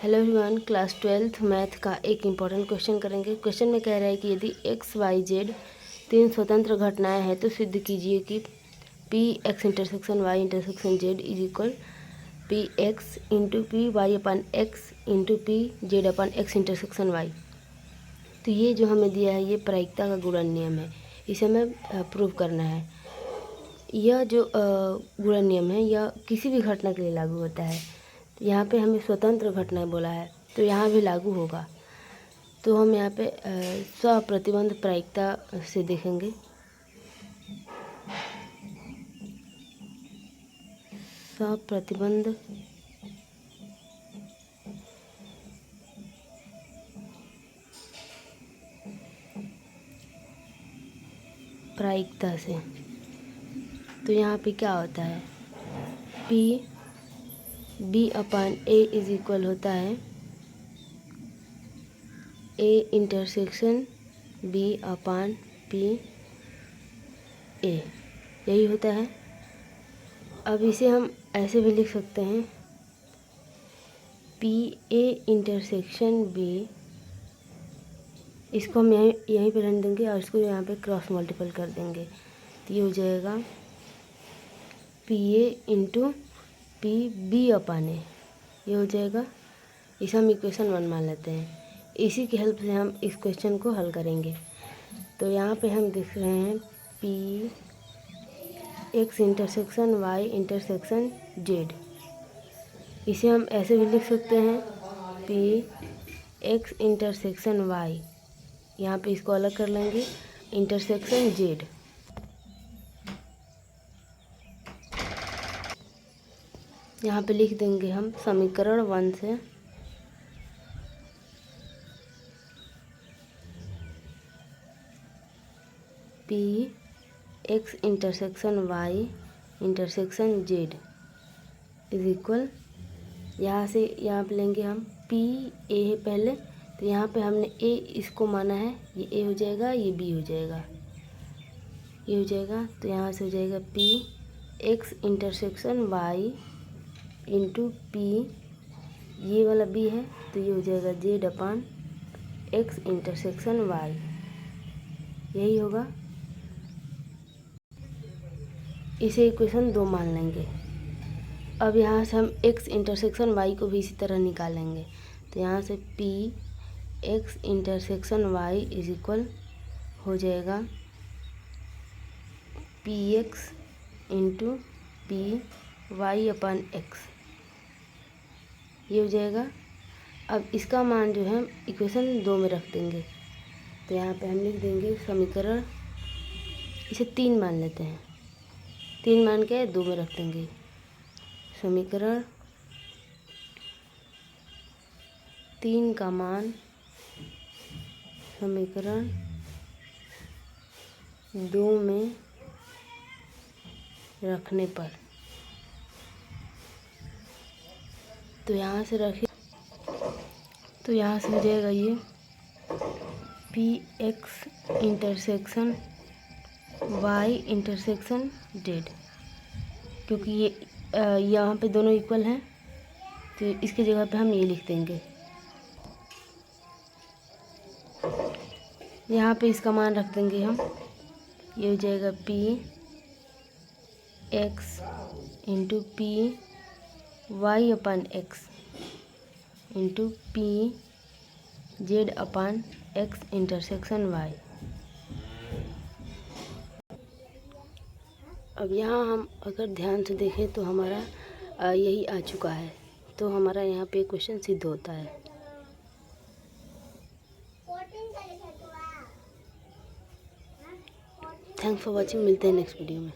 Hello everyone, class 12th math का एक important question करेंगे। क्वेश्चन में कह रहा है कि यदि एक्स वाई जेड तीन स्वतंत्र घटनाएं हैं तो सिद्ध कीजिए कि P X intersection Y intersection Z is equal P X into P Y upon X into P Z upon X intersection Y. तो ये जो हमें दिया है ये प्रायिकता का गुणन नियम है, इसे हमें प्रूव करना है। यह जो गुणन नियम है यह किसी भी घटना के लिए लागू होता है। तो यहाँ पे हमें स्वतंत्र घटनाएं बोला है तो यहाँ भी लागू होगा। तो हम यहाँ पे स्वप्रतिबंध प्रायिकता से देखेंगे। स्वप्रतिबंध प्रायिकता से तो यहाँ पे क्या होता है, P B upon A is equal होता है A intersection B upon P A, यही होता है। अब इसे हम ऐसे भी लिख सकते हैं पी ए इंटरसेक्शन बी, इसको हम यहीं पे रहने देंगे और इसको यहाँ पे क्रॉस मल्टीपल कर देंगे। तो ये हो जाएगा P A into P B upon A, ये हो जाएगा। इसे हम इक्वेशन 1 मान लेते हैं। इसी की हेल्प से हम इस क्वेश्चन को हल करेंगे। तो यहाँ पे हम देख रहे हैं P X intersection Y intersection Z, इसे हम ऐसे भी लिख सकते हैं पी एक्स इंटरसेक्शन वाई, यहाँ पे इसको अलग कर लेंगे इंटरसेक्शन जेड। यहाँ पे लिख देंगे हम समीकरण 1 से P X intersection Y intersection Z is equal, यहाँ से यहाँ पे लेंगे हम पी ए है पहले, तो यहाँ पे हमने ए इसको माना है, ये ए हो जाएगा, ये बी हो जाएगा, ये हो जाएगा। तो यहाँ से हो जाएगा P X intersection Y into P, ये वाला बी है तो ये हो जाएगा Z upon X intersection Y, यही होगा। इसे इक्वेशन 2 मान लेंगे। अब यहाँ से हम एक्स इंटरसेक्शन वाई को भी इसी तरह निकालेंगे। तो यहाँ से P X intersection Y is equal हो जाएगा P X into P Y upon X, ये हो जाएगा। अब इसका मान जो है इक्वेशन 2 में रख देंगे। तो यहाँ पे हम लिख देंगे समीकरण, इसे 3 मान लेते हैं, 3 मान के 2 में रख देंगे। समीकरण 3 का मान समीकरण 2 में रखने पर, तो यहाँ से रखें, तो यहाँ से हो जाएगा ये P X intersection Y intersection Z, क्योंकि ये यहाँ पे दोनों इक्वल हैं तो इसकी जगह पे हम ये लिख देंगे। यहाँ पे इसका मान रख देंगे हम, ये हो जाएगा P X into P Y upon X into P Z upon X intersection Y. अब यहाँ हम अगर ध्यान से देखें तो हमारा यही आ चुका है, तो हमारा यहाँ पे क्वेश्चन सिद्ध होता है। थैंक्स फॉर वॉचिंग, मिलते हैं नेक्स्ट वीडियो में।